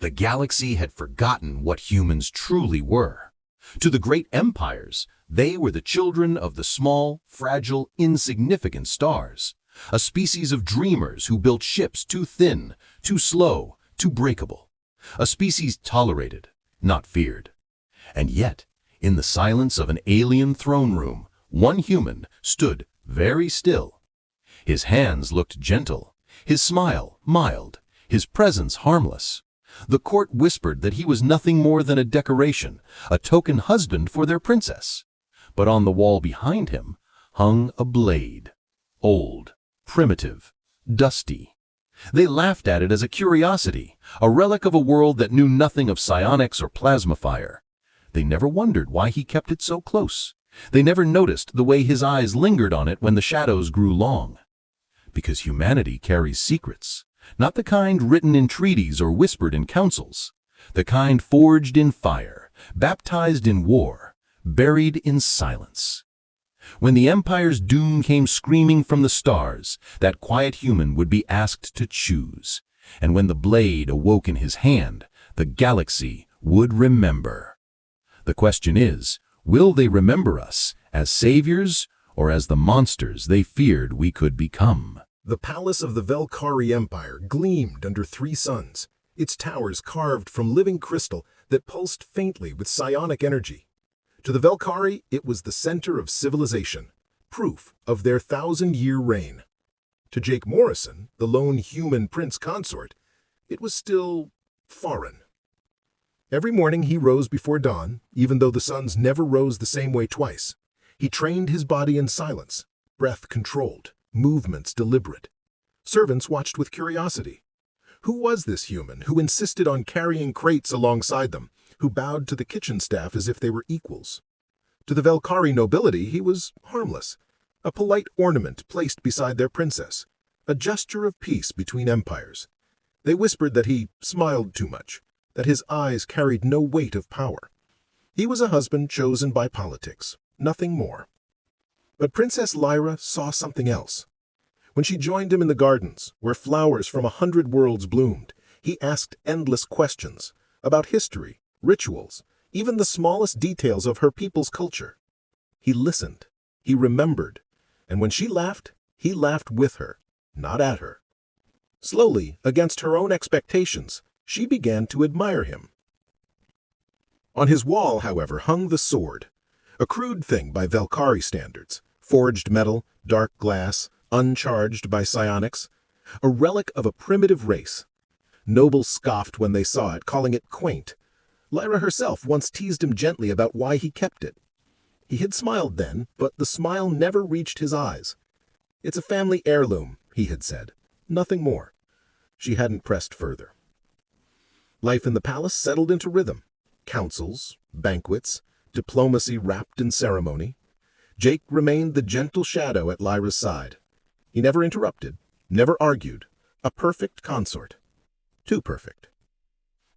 The galaxy had forgotten what humans truly were. To the great empires, they were the children of the small, fragile, insignificant stars, a species of dreamers who built ships too thin, too slow, too breakable, a species tolerated, not feared. And yet, in the silence of an alien throne room, one human stood very still. His hands looked gentle, his smile mild, his presence harmless. The court whispered that he was nothing more than a decoration, a token husband for their princess. But on the wall behind him hung a blade, old, primitive, dusty. They laughed at it as a curiosity, a relic of a world that knew nothing of psionics or plasma fire. They never wondered why he kept it so close. They never noticed the way his eyes lingered on it when the shadows grew long. Because humanity carries secrets, not the kind written in treaties or whispered in councils, the kind forged in fire, baptized in war, buried in silence. When the Empire's doom came screaming from the stars, that quiet human would be asked to choose. And when the blade awoke in his hand, the galaxy would remember. The question is, will they remember us as saviors or as the monsters they feared we could become? The palace of the Velcari Empire gleamed under three suns, its towers carved from living crystal that pulsed faintly with psionic energy. To the Velcari, it was the center of civilization, proof of their 1,000-year reign. To Jake Morrison, the lone human prince consort, it was still foreign. Every morning he rose before dawn, even though the suns never rose the same way twice. He trained his body in silence, breath controlled, movements deliberate. Servants watched with curiosity. Who was this human who insisted on carrying crates alongside them, who bowed to the kitchen staff as if they were equals? To the Velcari nobility, he was harmless, a polite ornament placed beside their princess, a gesture of peace between empires. They whispered that he smiled too much, that his eyes carried no weight of power. He was a husband chosen by politics, nothing more. But Princess Lyra saw something else. When she joined him in the gardens, where flowers from 100 worlds bloomed, he asked endless questions about history, rituals, even the smallest details of her people's culture. He listened, he remembered, and when she laughed, he laughed with her, not at her. Slowly, against her own expectations, she began to admire him. On his wall, however, hung the sword, a crude thing by Velcari standards, forged metal, dark glass, uncharged by psionics, a relic of a primitive race. Nobles scoffed when they saw it, calling it quaint. Lyra herself once teased him gently about why he kept it. He had smiled then, but the smile never reached his eyes. "It's a family heirloom," he had said. Nothing more. She hadn't pressed further. Life in the palace settled into rhythm. Councils, banquets, diplomacy wrapped in ceremony. Jake remained the gentle shadow at Lyra's side. He never interrupted, never argued, a perfect consort. Too perfect.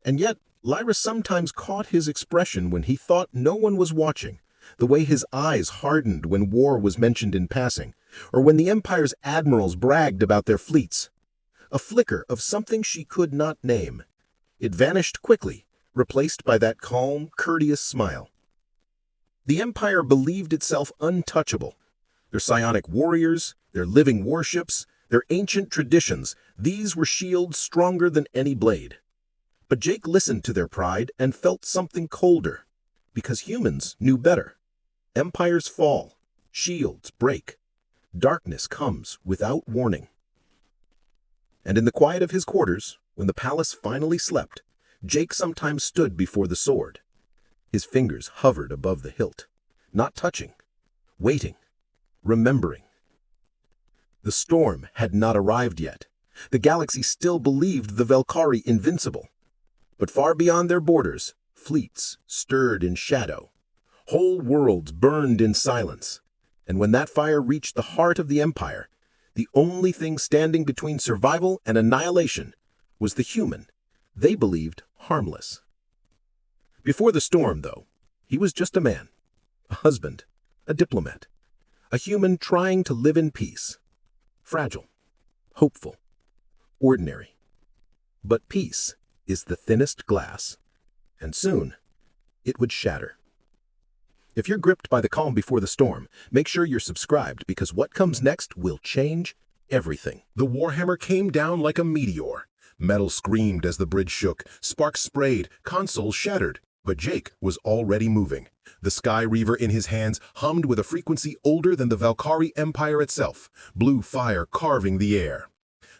And yet, Lyra sometimes caught his expression when he thought no one was watching, the way his eyes hardened when war was mentioned in passing, or when the Empire's admirals bragged about their fleets. A flicker of something she could not name. It vanished quickly, replaced by that calm, courteous smile. The Empire believed itself untouchable. Their psionic warriors, their living warships, their ancient traditions, these were shields stronger than any blade. But Jake listened to their pride and felt something colder, because humans knew better. Empires fall, shields break. Darkness comes without warning. And in the quiet of his quarters, when the palace finally slept, Jake sometimes stood before the sword. His fingers hovered above the hilt, not touching, waiting, remembering. The storm had not arrived yet. The galaxy still believed the Velcari invincible. But far beyond their borders, fleets stirred in shadow. Whole worlds burned in silence. And when that fire reached the heart of the Empire, the only thing standing between survival and annihilation was the human they believed harmless. Before the storm, though, he was just a man, a husband, a diplomat, a human trying to live in peace. Fragile, hopeful, ordinary. But peace is the thinnest glass, and soon it would shatter. If you're gripped by the calm before the storm, make sure you're subscribed because what comes next will change everything. The Warhammer came down like a meteor. Metal screamed as the bridge shook, sparks sprayed, consoles shattered. But Jake was already moving. The Sky Reaver in his hands hummed with a frequency older than the Velcari Empire itself, blue fire carving the air.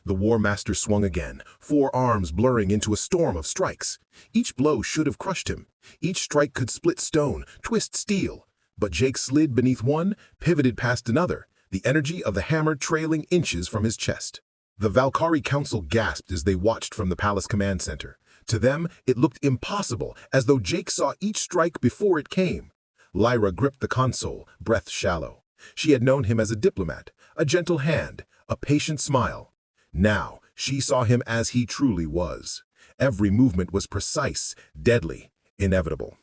The War Master swung again, 4 arms blurring into a storm of strikes. Each blow should have crushed him. Each strike could split stone, twist steel. But Jake slid beneath one, pivoted past another, the energy of the hammer trailing inches from his chest. The Velcari Council gasped as they watched from the palace command center. To them, it looked impossible, as though Jake saw each strike before it came. Lyra gripped the console, breath shallow. She had known him as a diplomat, a gentle hand, a patient smile. Now, she saw him as he truly was. Every movement was precise, deadly, inevitable.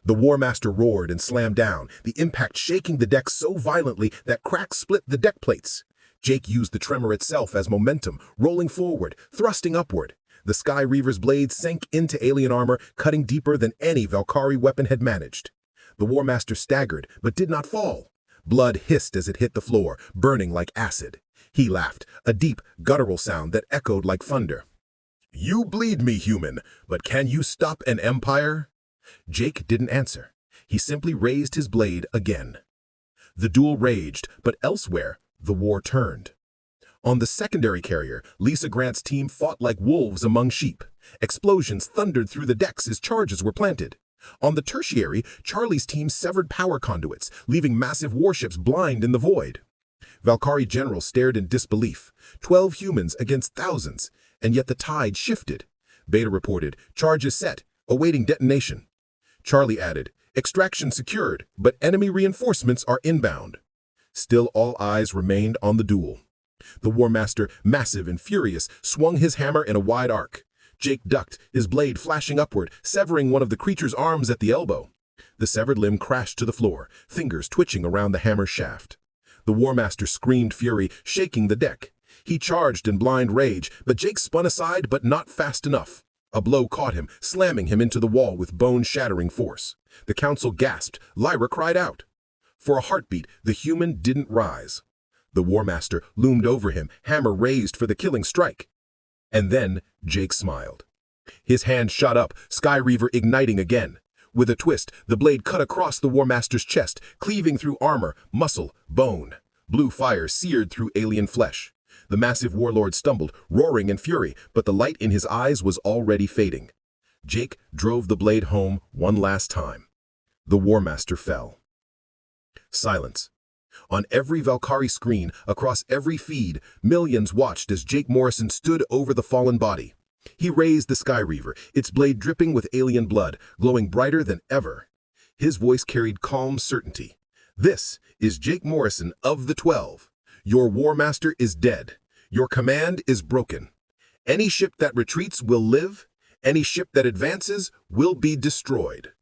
The War Master roared and slammed down, the impact shaking the deck so violently that cracks split the deck plates. Jake used the tremor itself as momentum, rolling forward, thrusting upward. The Sky Reaver's blade sank into alien armor, cutting deeper than any Velcari weapon had managed. The War Master staggered, but did not fall. Blood hissed as it hit the floor, burning like acid. He laughed, a deep, guttural sound that echoed like thunder. "You bleed me, human, but can you stop an empire?" Jake didn't answer. He simply raised his blade again. The duel raged, but elsewhere, the war turned. On the secondary carrier, Lisa Grant's team fought like wolves among sheep. Explosions thundered through the decks as charges were planted. On the tertiary, Charlie's team severed power conduits, leaving massive warships blind in the void. Velcari General stared in disbelief. 12 humans against thousands, and yet the tide shifted. Beta reported, charges set, awaiting detonation. Charlie added, extraction secured, but enemy reinforcements are inbound. Still all eyes remained on the duel. The War Master, massive and furious, swung his hammer in a wide arc. Jake ducked, his blade flashing upward, severing one of the creature's arms at the elbow. The severed limb crashed to the floor, fingers twitching around the hammer's shaft. The War Master screamed fury, shaking the deck. He charged in blind rage, but Jake spun aside, but not fast enough. A blow caught him, slamming him into the wall with bone-shattering force. The council gasped. Lyra cried out. For a heartbeat, the human didn't rise. The War Master loomed over him, hammer raised for the killing strike. And then Jake smiled. His hand shot up, Sky Reaver igniting again. With a twist, the blade cut across the War Master's chest, cleaving through armor, muscle, bone. Blue fire seared through alien flesh. The massive warlord stumbled, roaring in fury, but the light in his eyes was already fading. Jake drove the blade home one last time. The War Master fell. Silence. On every Velcari screen, across every feed, millions watched as Jake Morrison stood over the fallen body. He raised the Sky Reaver, its blade dripping with alien blood, glowing brighter than ever. His voice carried calm certainty. This is Jake Morrison of the 12. Your War Master is dead. Your command is broken. Any ship that retreats will live. Any ship that advances will be destroyed.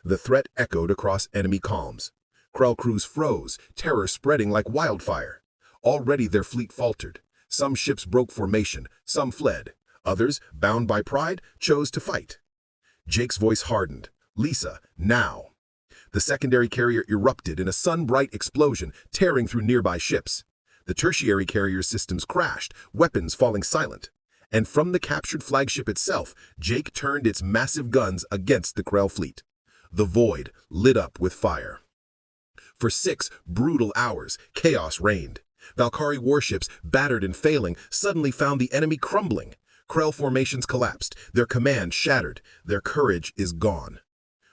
The threat echoed across enemy comms. Krell crews froze, terror spreading like wildfire. Already their fleet faltered. Some ships broke formation, some fled. Others, bound by pride, chose to fight. Jake's voice hardened. Lisa, now. The secondary carrier erupted in a sun-bright explosion, tearing through nearby ships. The tertiary carrier's systems crashed, weapons falling silent. And from the captured flagship itself, Jake turned its massive guns against the Krell fleet. The void lit up with fire. For 6 brutal hours, chaos reigned. Velcari warships, battered and failing, suddenly found the enemy crumbling. Krell formations collapsed, their command shattered, their courage is gone.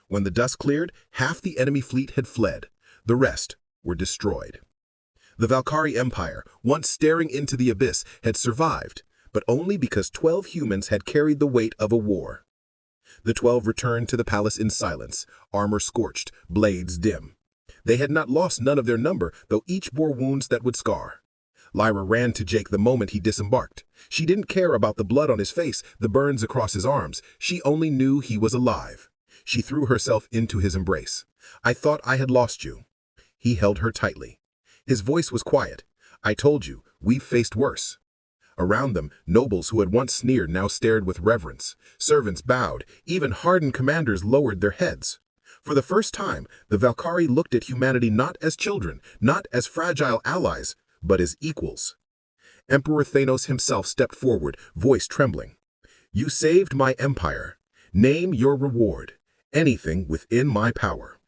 When the dust cleared, half the enemy fleet had fled. The rest were destroyed. The Velcari Empire, once staring into the abyss, had survived, but only because 12 humans had carried the weight of a war. The 12 returned to the palace in silence, armor scorched, blades dim. They had not lost none of their number, though each bore wounds that would scar. Lyra ran to Jake the moment he disembarked. She didn't care about the blood on his face, the burns across his arms. She only knew he was alive. She threw herself into his embrace. I thought I had lost you. He held her tightly. His voice was quiet. I told you, we've faced worse. Around them, nobles who had once sneered now stared with reverence. Servants bowed. Even hardened commanders lowered their heads. For the first time, the Velcari looked at humanity not as children, not as fragile allies, but as equals. Emperor Thanos himself stepped forward, voice trembling. "You saved my empire. Name your reward. Anything within my power."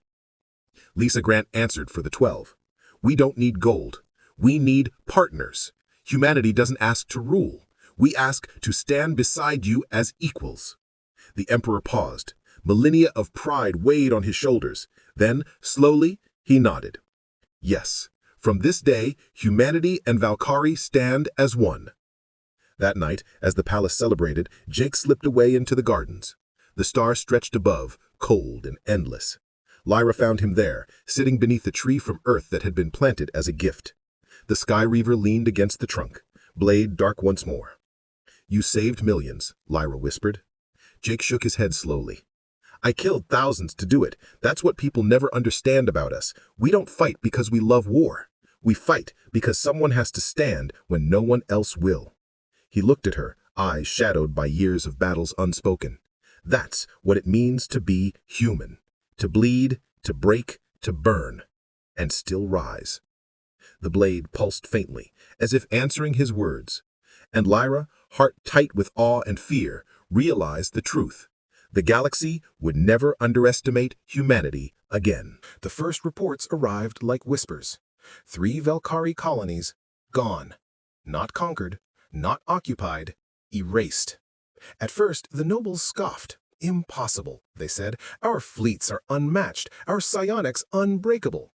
Lisa Grant answered for the 12. "We don't need gold. We need partners. Humanity doesn't ask to rule. We ask to stand beside you as equals." The Emperor paused. Millennia of pride weighed on his shoulders. Then, slowly, he nodded. "Yes, from this day, humanity and Velcari stand as one." That night, as the palace celebrated, Jake slipped away into the gardens. The stars stretched above, cold and endless. Lyra found him there, sitting beneath a tree from earth that had been planted as a gift. The Sky Reaver leaned against the trunk, blade dark once more. "You saved millions," Lyra whispered. Jake shook his head slowly. "I killed thousands to do it. That's what people never understand about us. We don't fight because we love war. We fight because someone has to stand when no one else will." He looked at her, eyes shadowed by years of battles unspoken. "That's what it means to be human. To bleed, to break, to burn, and still rise." The blade pulsed faintly, as if answering his words. And Lyra, heart tight with awe and fear, realized the truth. The galaxy would never underestimate humanity again. The first reports arrived like whispers. 3 Velcari colonies, gone. Not conquered, not occupied, erased. At first, the nobles scoffed. "Impossible," they said. "Our fleets are unmatched, our psionics unbreakable."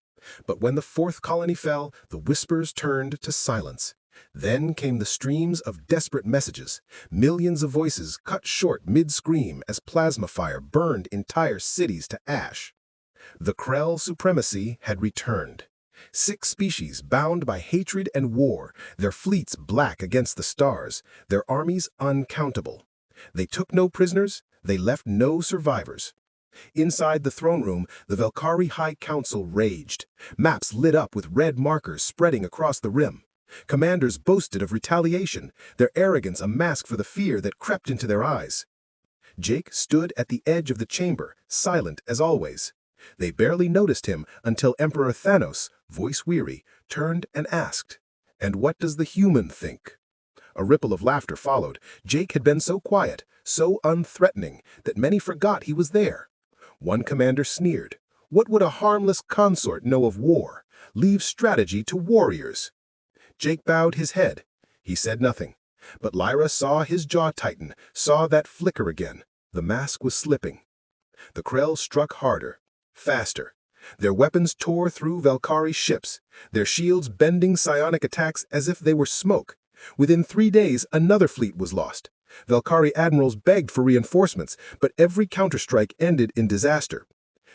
But when the 4th colony fell, the whispers turned to silence. Then came the streams of desperate messages, millions of voices cut short mid-scream as plasma fire burned entire cities to ash. The Krell supremacy had returned. 6 species bound by hatred and war, their fleets black against the stars, their armies uncountable. They took no prisoners, they left no survivors. Inside the throne room, the Velcari High Council raged. Maps lit up with red markers spreading across the rim. Commanders boasted of retaliation, their arrogance a mask for the fear that crept into their eyes. Jake stood at the edge of the chamber, silent as always. They barely noticed him until Emperor Thanos, voice weary, turned and asked, "And what does the human think?" A ripple of laughter followed. Jake had been so quiet, so unthreatening, that many forgot he was there. One commander sneered. What would a harmless consort know of war? Leave strategy to warriors. Jake bowed his head. He said nothing. But Lyra saw his jaw tighten, saw that flicker again. The mask was slipping. The Krell struck harder, faster. Their weapons tore through Velcari ships, their shields bending psionic attacks as if they were smoke. Within 3 days, another fleet was lost. Velcari admirals begged for reinforcements, but every counterstrike ended in disaster.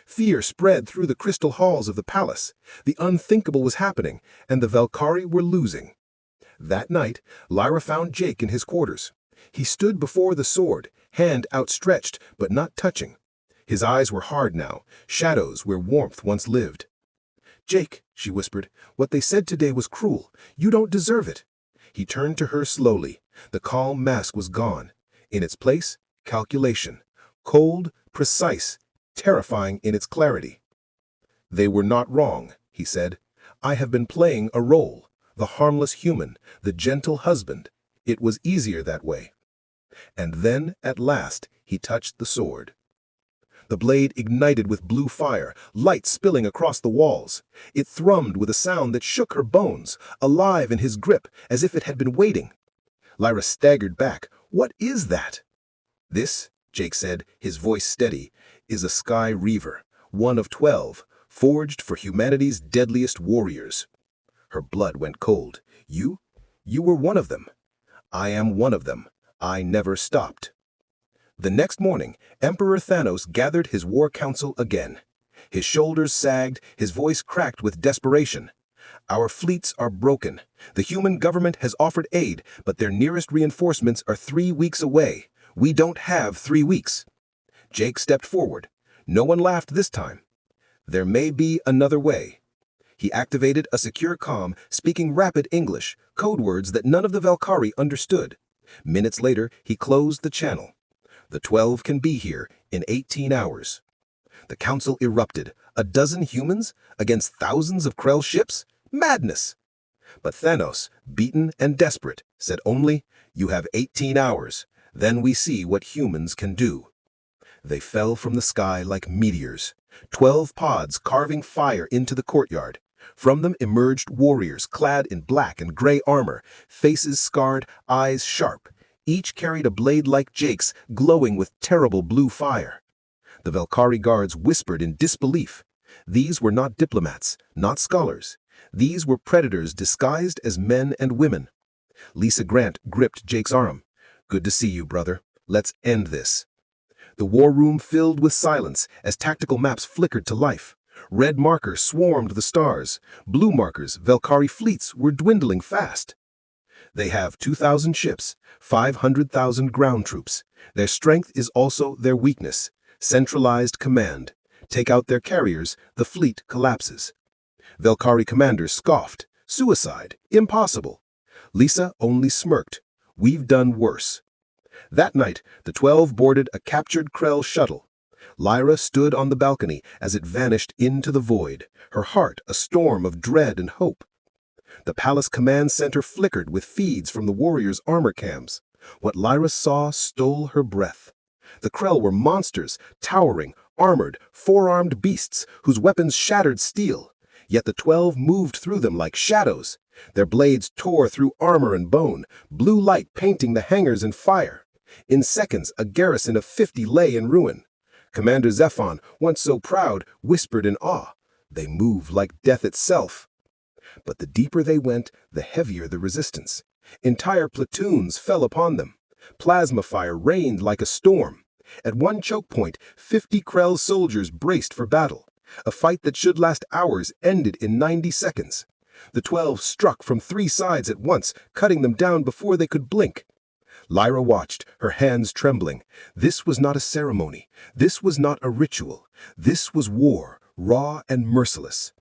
Fear spread through the crystal halls of the palace. The unthinkable was happening, and the Velcari were losing. That night, Lyra found Jake in his quarters. He stood before the sword, hand outstretched, but not touching. His eyes were hard now, shadows where warmth once lived. "Jake," she whispered, "what they said today was cruel. You don't deserve it." He turned to her slowly. The calm mask was gone. In its place, calculation. Cold, precise, terrifying in its clarity. "They were not wrong," he said. "I have been playing a role. The harmless human, the gentle husband. It was easier that way." And then, at last, he touched the sword. The blade ignited with blue fire, light spilling across the walls. It thrummed with a sound that shook her bones, alive in his grip, as if it had been waiting. Lyra staggered back. "What is that?" "This," Jake said, his voice steady, "is a Sky Reaver, one of 12, forged for humanity's deadliest warriors." Her blood went cold. You were one of them." "I am one of them. I never stopped." The next morning, Emperor Thanos gathered his war council again. His shoulders sagged, his voice cracked with desperation. "Our fleets are broken. The human government has offered aid, but their nearest reinforcements are 3 weeks away. We don't have 3 weeks." Jake stepped forward. No one laughed this time. "There may be another way." He activated a secure comm, speaking rapid English, code words that none of the Velcari understood. Minutes later, he closed the channel. The 12 can be here in 18 hours. The council erupted. A dozen humans against thousands of Krell ships? Madness! But Thanos, beaten and desperate, said only, "You have 18 hours. Then we see what humans can do." They fell from the sky like meteors, 12 pods carving fire into the courtyard. From them emerged warriors clad in black and gray armor, faces scarred, eyes sharp. Each carried a blade like Jake's, glowing with terrible blue fire. The Velcari guards whispered in disbelief. These were not diplomats, not scholars. These were predators disguised as men and women. Lisa Grant gripped Jake's arm. "Good to see you, brother. Let's end this." The war room filled with silence as tactical maps flickered to life. Red markers swarmed the stars. Blue markers, Velcari fleets, were dwindling fast. They have 2,000 ships, 500,000 ground troops. Their strength is also their weakness. Centralized command. Take out their carriers, the fleet collapses. Velcari commanders scoffed. Suicide. Impossible. Lisa only smirked. "We've done worse." That night, the 12 boarded a captured Krell shuttle. Lyra stood on the balcony as it vanished into the void, her heart a storm of dread and hope. The palace command center flickered with feeds from the warriors' armor cams. What Lyra saw stole her breath. The Krell were monsters, towering, armored, four-armed beasts whose weapons shattered steel. Yet the 12 moved through them like shadows. Their blades tore through armor and bone, blue light painting the hangars in fire. In seconds, a garrison of 50 lay in ruin. Commander Zephon, once so proud, whispered in awe. They moved like death itself. But the deeper they went, the heavier the resistance. Entire platoons fell upon them. Plasma fire rained like a storm. At one choke point, 50 Krell soldiers braced for battle. A fight that should last hours ended in 90 seconds. The 12 struck from 3 sides at once, cutting them down before they could blink. Lyra watched, her hands trembling. This was not a ceremony. This was not a ritual. This was war, raw and merciless.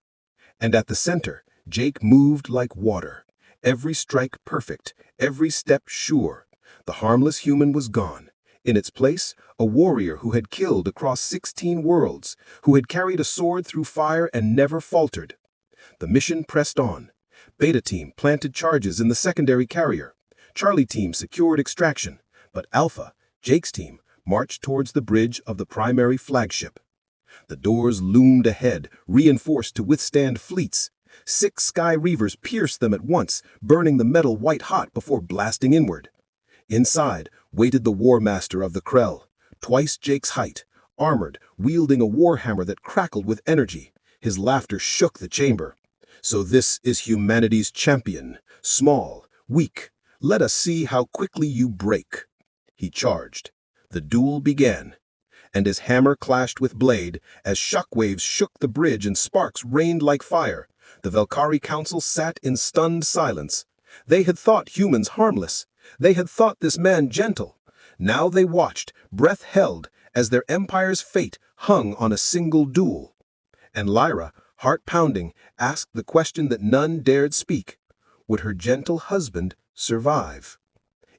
And at the center, Jake moved like water. Every strike perfect, every step sure. The harmless human was gone. In its place, a warrior who had killed across 16 worlds, who had carried a sword through fire and never faltered. The mission pressed on. Beta Team planted charges in the secondary carrier. Charlie Team secured extraction, but Alpha, Jake's team, marched towards the bridge of the primary flagship. The doors loomed ahead, reinforced to withstand fleets. 6 Sky Reavers pierced them at once, burning the metal white-hot before blasting inward. Inside waited the War Master of the Krell, twice Jake's height, armored, wielding a warhammer that crackled with energy. His laughter shook the chamber. "So this is humanity's champion, small, weak. Let us see how quickly you break." He charged. The duel began. And as hammer clashed with blade, as shockwaves shook the bridge and sparks rained like fire, the Velcari Council sat in stunned silence. They had thought humans harmless. They had thought this man gentle. Now they watched, breath held, as their empire's fate hung on a single duel. And Lyra, heart pounding, asked the question that none dared speak. Would her gentle husband survive?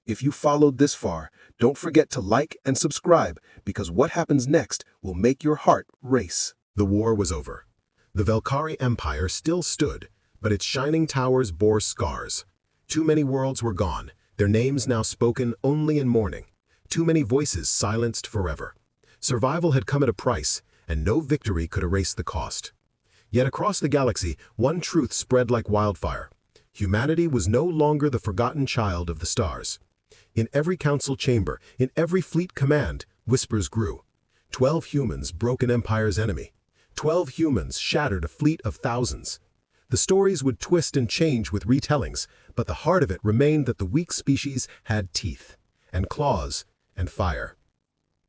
If you followed this far, don't forget to like and subscribe, because what happens next will make your heart race. The war was over. The Velcari Empire still stood, but its shining towers bore scars. Too many worlds were gone, their names now spoken only in mourning. Too many voices silenced forever. Survival had come at a price, and no victory could erase the cost. Yet across the galaxy, one truth spread like wildfire. Humanity was no longer the forgotten child of the stars. In every council chamber, in every fleet command, whispers grew. 12 humans broke an empire's enemy. 12 humans shattered a fleet of thousands. The stories would twist and change with retellings, but the heart of it remained that the weak species had teeth, and claws, and fire.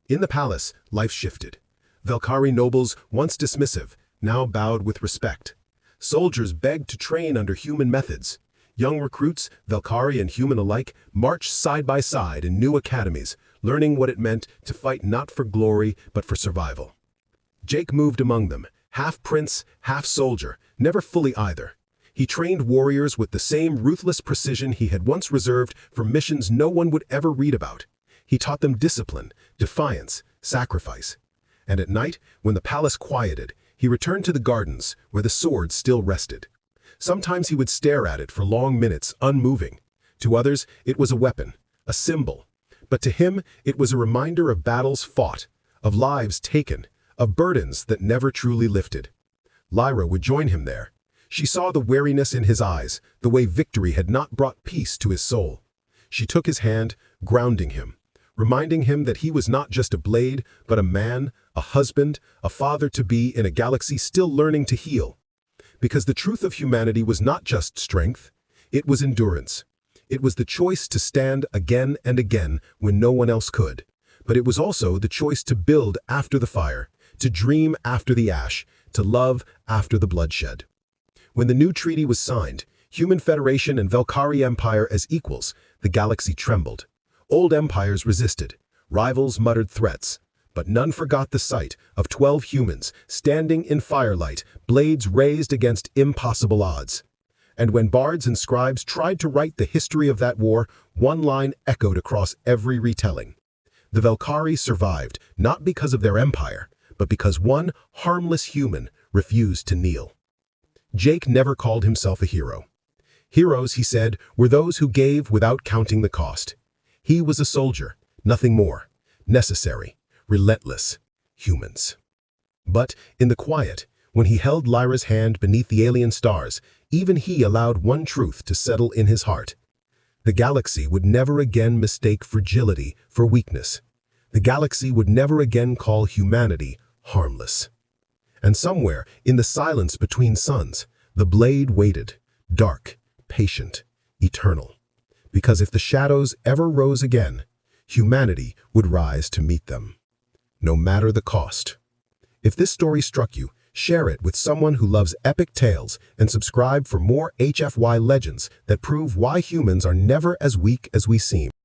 In the palace, life shifted. Velcari nobles, once dismissive, now bowed with respect. Soldiers begged to train under human methods. Young recruits, Velcari and human alike, marched side by side in new academies, learning what it meant to fight not for glory but for survival. Jake moved among them, Half prince, half soldier, never fully either. He trained warriors with the same ruthless precision he had once reserved for missions no one would ever read about. He taught them discipline, defiance, sacrifice. And at night, when the palace quieted, he returned to the gardens where the sword still rested. Sometimes he would stare at it for long minutes, unmoving. To others, it was a weapon, a symbol. But to him, it was a reminder of battles fought, of lives taken, of burdens that never truly lifted. Lyra would join him there. She saw the wariness in his eyes, the way victory had not brought peace to his soul. She took his hand, grounding him, reminding him that he was not just a blade, but a man, a husband, a father-to-be in a galaxy still learning to heal. Because the truth of humanity was not just strength, it was endurance. It was the choice to stand again and again when no one else could. But it was also the choice to build after the fire, to dream after the ash, to love after the bloodshed. When the new treaty was signed, Human Federation and Velcari Empire as equals, the galaxy trembled. Old empires resisted, rivals muttered threats, but none forgot the sight of 12 humans standing in firelight, blades raised against impossible odds. And when bards and scribes tried to write the history of that war, one line echoed across every retelling. The Velcari survived, not because of their empire, but because one harmless human refused to kneel. Jake never called himself a hero. Heroes, he said, were those who gave without counting the cost. He was a soldier, nothing more. Necessary, relentless, humans. But in the quiet, when he held Lyra's hand beneath the alien stars, even he allowed one truth to settle in his heart. The galaxy would never again mistake fragility for weakness. The galaxy would never again call humanity harmless. And somewhere, in the silence between suns, the blade waited, dark, patient, eternal. Because if the shadows ever rose again, humanity would rise to meet them, no matter the cost. If this story struck you, share it with someone who loves epic tales and subscribe for more HFY legends that prove why humans are never as weak as we seem.